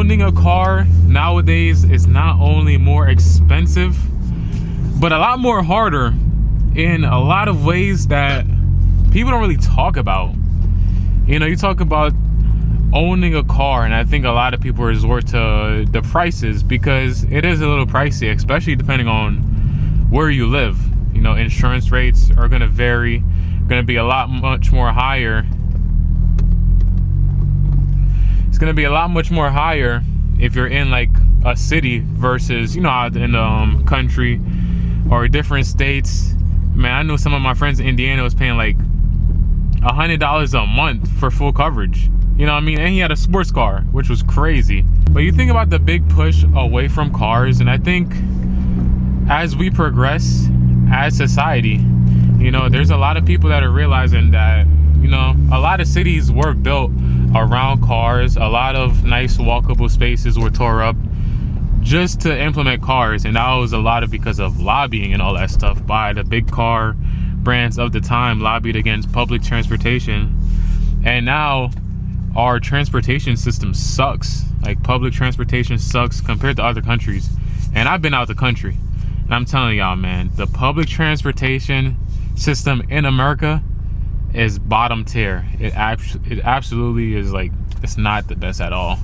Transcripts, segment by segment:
owning a car nowadays is not only more expensive, but a lot more harder in a lot of ways that people don't really talk about. You know, you talk about owning a car, and I think a lot of people resort to the prices because it is a little pricey, especially depending on where you live. You know, insurance rates are going to vary, going to be a lot much more higher. It's going to be a lot much more higher if you're in like a city versus, you know, out in the country or different states. Man, I know some of my friends in Indiana was paying like $100 a month for full coverage. You know what I mean? And he had a sports car, which was crazy. But you think about the big push away from cars, and I think as we progress as society, you know, there's a lot of people that are realizing that, you know, a lot of cities were built around cars. A lot of nice walkable spaces were tore up just to implement cars, and that was a lot of because of lobbying and all that stuff by the big car brands of the time, lobbied against public transportation. And now our transportation system sucks. Like, public transportation sucks compared to other countries. And I've been out the country, and I'm telling y'all, man, the public transportation system in America is bottom tier. It absolutely is. Like, it's not the best at all.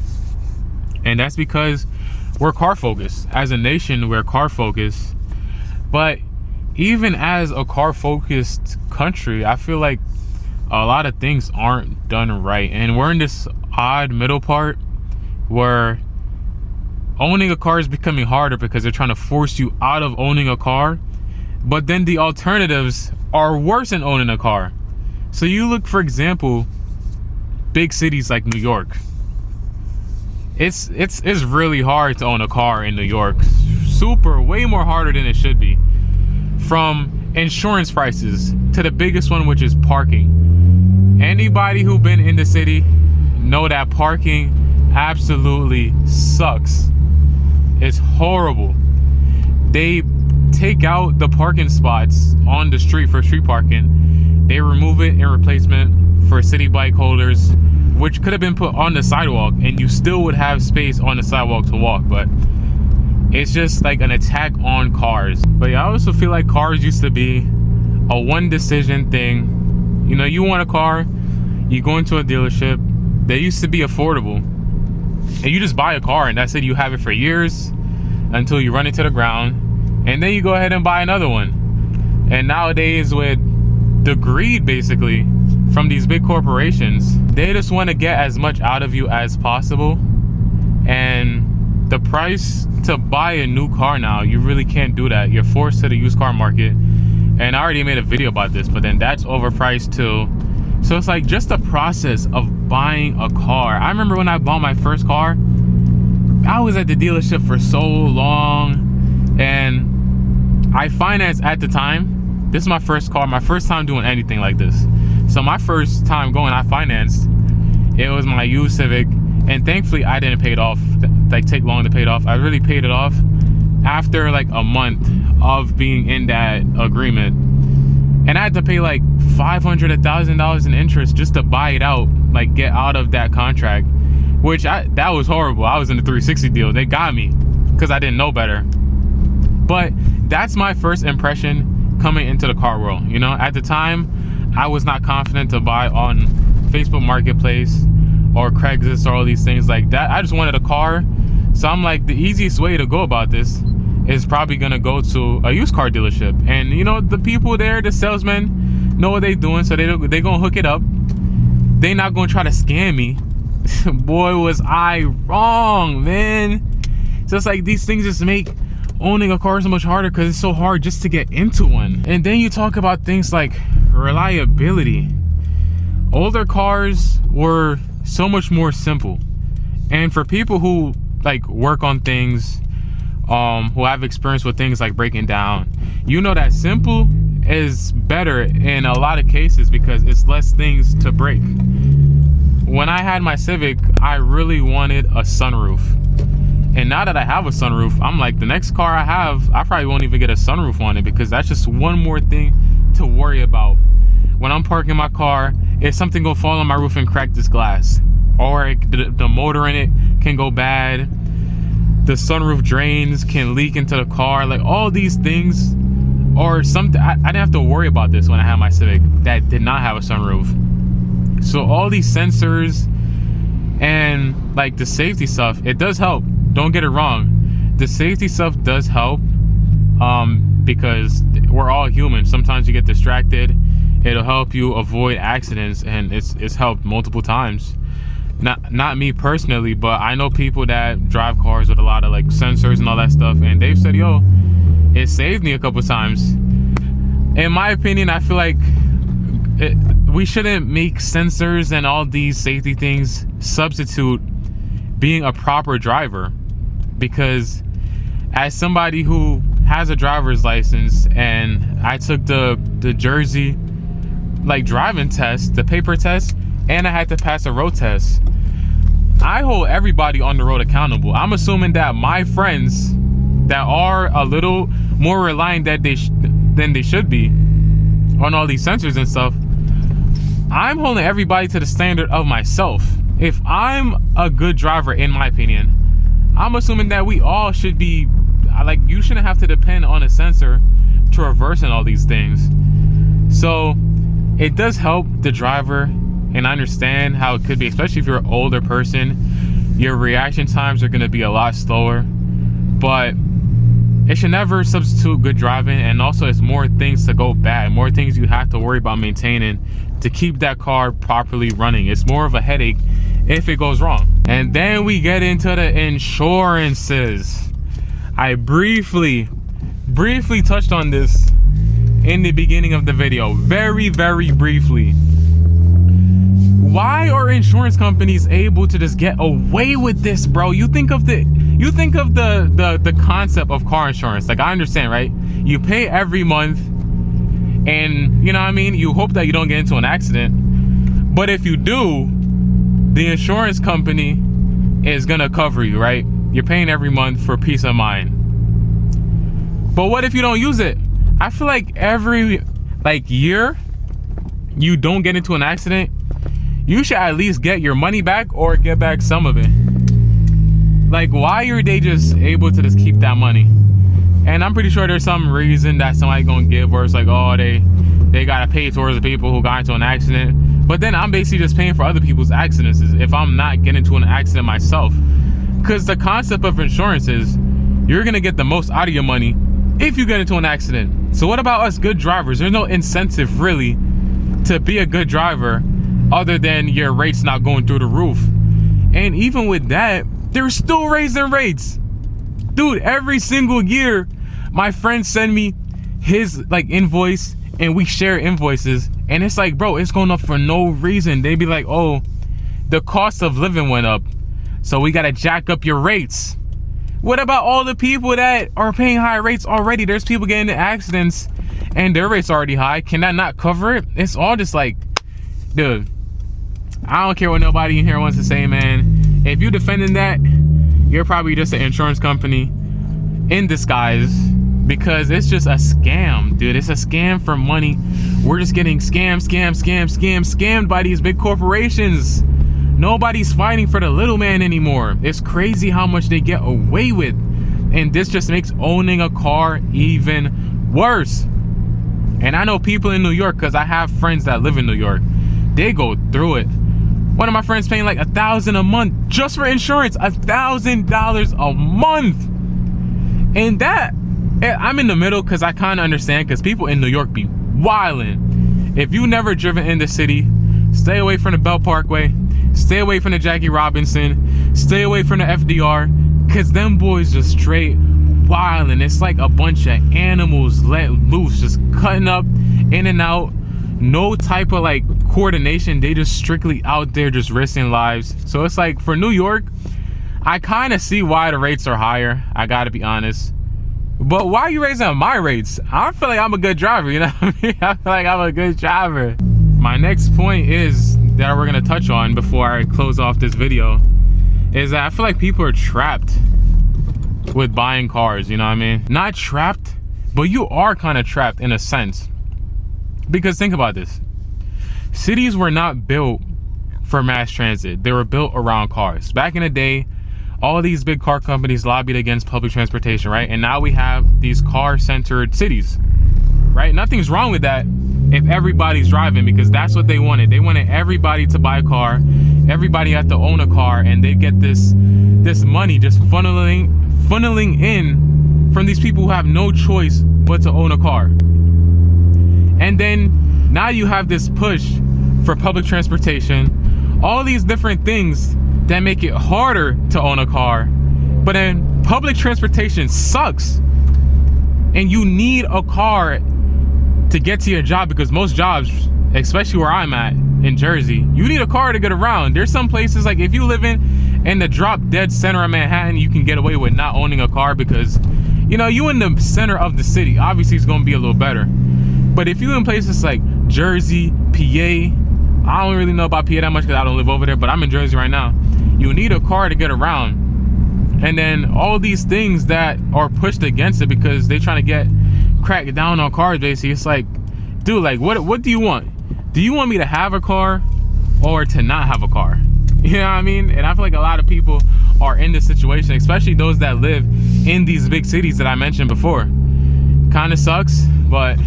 And that's because we're car focused. As a nation, we're car focused. But even as a car focused country, I feel like a lot of things aren't done right, and we're in this odd middle part where owning a car is becoming harder because they're trying to force you out of owning a car, but then the alternatives are worse than owning a car. So you look, for example, big cities like New York. It's really hard to own a car in New York. Way more harder than it should be. From insurance prices to the biggest one, which is parking. Anybody who been in the city know that parking absolutely sucks. It's horrible. They take out the parking spots on the street for street parking. They remove it in replacement for city bike holders, which could have been put on the sidewalk, and you still would have space on the sidewalk to walk. But it's just like an attack on cars. But yeah, I also feel like cars used to be a one decision thing. You know, you want a car, you go into a dealership. They used to be affordable, and you just buy a car, and that's it. You have it for years until you run it to the ground, and then you go ahead and buy another one. And nowadays, with the greed basically from these big corporations, they just want to get as much out of you as possible. And the price to buy a new car now, you really can't do that. You're forced to the used car market. And I already made a video about this, but then that's overpriced too. So it's like just the process of buying a car. I remember when I bought my first car, I was at the dealership for so long, and I financed at the time. This is my first car, my first time doing anything like this. So my first time going, I financed. It was my used Civic, and thankfully I didn't pay it off, like take long to pay it off. I really paid it off after like a month of being in that agreement, and I had to pay like $500, $1,000 in interest just to buy it out, like get out of that contract, which that was horrible. I was in the 360 deal. They got me because I didn't know better. But that's my first impression coming into the car world. You know, at the time, I was not confident to buy on Facebook Marketplace or Craigslist or all these things like that. I just wanted a car. So I'm like, the easiest way to go about this is probably gonna go to a used car dealership. And you know, the people there, the salesmen, know what they're doing, so they gonna hook it up. They not gonna try to scam me. Boy, was I wrong, man. So it's like these things just make owning a car so much harder because it's so hard just to get into one. And then you talk about things like reliability. Older cars were so much more simple, and for people who like work on things, who have experience with things like breaking down, you know that simple is better in a lot of cases because it's less things to break. When I had my Civic, I really wanted a sunroof, and now that I have a sunroof, I'm like, the next car I have, I probably won't even get a sunroof on it because that's just one more thing to worry about. When I'm parking my car, if something gonna fall on my roof and crack this glass, or the motor in it can go bad. The sunroof drains can leak into the car. Like, all these things are something I didn't have to worry about this when I had my Civic that did not have a sunroof. So all these sensors and like the safety stuff, it does help. Don't get it wrong. The safety stuff does help, because we're all human. Sometimes you get distracted. It'll help you avoid accidents, and it's helped multiple times. Not me personally, but I know people that drive cars with a lot of like sensors and all that stuff, and they've said, yo, it saved me a couple times. In my opinion, I feel like we shouldn't make sensors and all these safety things substitute being a proper driver, because as somebody who has a driver's license, and I took the Jersey like driving test, the paper test, and I had to pass a road test. I hold everybody on the road accountable. I'm assuming that my friends that are a little more reliant than they should be on all these sensors and stuff, I'm holding everybody to the standard of myself. If I'm a good driver, in my opinion, I'm assuming that we all should be like, you shouldn't have to depend on a sensor to reverse and all these things. So it does help the driver, and I understand how it could be, especially if you're an older person. Your reaction times are going to be a lot slower, but it should never substitute good driving. And also, it's more things to go bad, more things you have to worry about maintaining to keep that car properly running. It's more of a headache if it goes wrong. And then we get into the insurances. I briefly touched on this in the beginning of the video, very briefly. Why are insurance companies able to just get away with this, bro? You think of the concept of car insurance. Like, I understand, right? You pay every month, and you know what I mean, you hope that you don't get into an accident. But if you do, the insurance company is gonna cover you, right? You're paying every month for peace of mind. But what if you don't use it? I feel like every year you don't get into an accident, you should at least get your money back or get back some of it. Like, why are they just able to just keep that money? And I'm pretty sure there's some reason that somebody gonna give, where it's like, oh, they gotta pay towards the people who got into an accident. But then I'm basically just paying for other people's accidents if I'm not getting into an accident myself. Because the concept of insurance is you're gonna get the most out of your money if you get into an accident. So what about us good drivers? There's no incentive really to be a good driver other than your rates not going through the roof. And even with that, they're still raising rates. Dude, every single year, my friends send me his invoice, and we share invoices, and it's like, bro, it's going up for no reason. They be like, oh, the cost of living went up, so we gotta jack up your rates. What about all the people that are paying high rates already? There's people getting into accidents and their rates already high. Can that not cover it? It's all just like, dude, I don't care what nobody in here wants to say, man. If you're defending that, you're probably just an insurance company in disguise, because it's just a scam, dude. It's a scam for money. We're just getting scammed by these big corporations. Nobody's fighting for the little man anymore. It's crazy how much they get away with. And this just makes owning a car even worse. And I know people in New York, because I have friends that live in New York. They go through it. One of my friends paying like $1,000 a month just for insurance. $1,000 a month. And that, I'm in the middle, because I kind of understand, because people in New York be wildin'. If you never driven in the city, stay away from the Belt Parkway. Stay away from the Jackie Robinson. Stay away from the FDR, because them boys just straight wildin'. It's like a bunch of animals let loose, just cutting up in and out. No type of coordination. They just strictly out there just risking lives. So it's like, for New York, I kind of see why the rates are higher. I gotta be honest. But why are you raising my rates? I feel like I'm a good driver, you know what I mean? I feel like I'm a good driver. My next point is that we're gonna touch on before I close off this video is that I feel like people are trapped with buying cars, you know what I mean? Not trapped, but you are kind of trapped in a sense. Because think about this. Cities were not built for mass transit. They were built around cars. Back in the day, all these big car companies lobbied against public transportation, right? And now we have these car-centered cities, right? Nothing's wrong with that if everybody's driving, because that's what they wanted. They wanted everybody to buy a car, everybody had to own a car, and they get this money just funneling in from these people who have no choice but to own a car. And then now you have this push for public transportation, all these different things that make it harder to own a car. But then public transportation sucks, and you need a car to get to your job, because most jobs, especially where I'm at in Jersey, you need a car to get around. There's some places, like if you live in the drop dead center of Manhattan, you can get away with not owning a car because, you know, you in the center of the city, obviously it's gonna be a little better. But if you in places like Jersey, PA, I don't really know about PA that much because I don't live over there, but I'm in Jersey right now. You need a car to get around. And then all these things that are pushed against it because they trying to crack down on cars, basically. It's like, dude, like what do you want? Do you want me to have a car or to not have a car? You know what I mean? And I feel like a lot of people are in this situation, especially those that live in these big cities that I mentioned before. Kind of sucks, but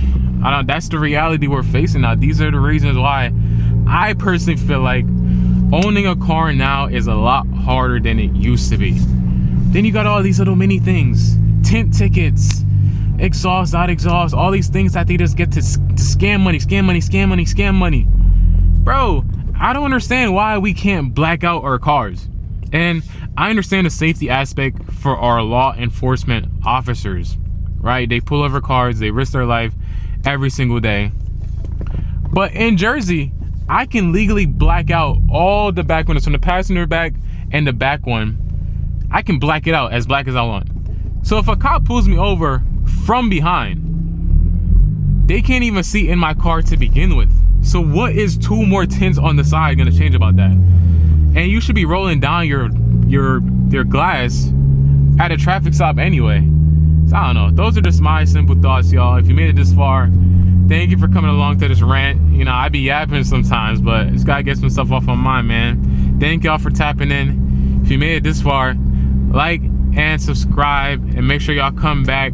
I don't, that's the reality we're facing now. These are the reasons why I personally feel like owning a car now is a lot harder than it used to be. Then you got all these little mini things, tint tickets, exhaust, not exhaust, all these things that they just get to scam money. Bro, I don't understand why we can't black out our cars. And I understand the safety aspect for our law enforcement officers, right? They pull over cars, they risk their life every single day. But in Jersey, I can legally black out all the back windows, from the passenger back and the back one. I can black it out as black as I want. So if a cop pulls me over from behind, they can't even see in my car to begin with. So what is 2 more tints on the side gonna change about that? And you should be rolling down your glass at a traffic stop anyway. So I don't know. Those are just my simple thoughts, y'all. If you made it this far, thank you for coming along to this rant. You know, I be yapping sometimes, but just gotta get some stuff off my mind, man. Thank y'all for tapping in. If you made it this far, like and subscribe, and make sure y'all come back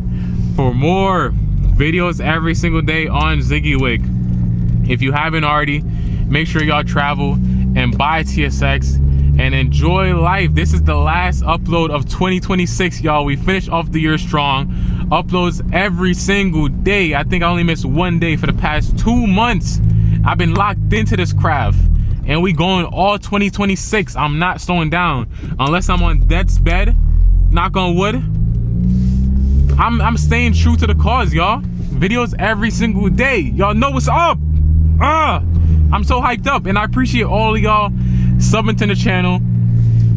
for more videos every single day on ZiggyWig. If you haven't already, make sure y'all travel and buy TSX and enjoy life. This is the last upload of 2026, y'all. We finished off the year strong. Uploads every single day. I think I only missed 1 day for the past 2 months. I've been locked into this craft, and we going all 2026. I'm not slowing down unless I'm on death's bed. Knock on wood. I'm staying true to the cause, y'all. Videos every single day. Y'all know what's up. I'm so hyped up, and I appreciate all of y'all subbing to the channel,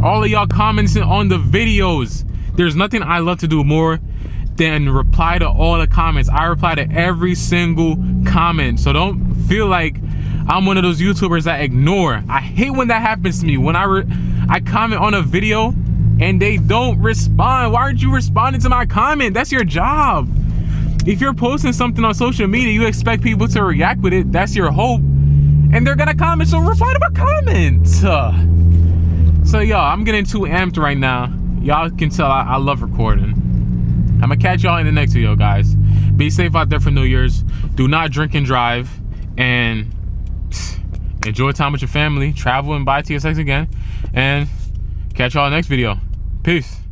all of y'all commenting on the videos. There's nothing I love to do more than reply to all the comments. I reply to every single comment, so don't feel like I'm one of those YouTubers that ignore. I hate when that happens to me, when I comment on a video and they don't respond. Why aren't you responding to my comment? That's your job. If you're posting something on social media, you expect people to react with it. That's your hope. And they're gonna comment, so reply to my comment. So y'all, I'm getting too amped right now. Y'all can tell I love recording. I'm gonna catch y'all in the next video, guys. Be safe out there for New Year's. Do not drink and drive. And enjoy time with your family. Travel and buy TSX again. And catch y'all in the next video. Peace.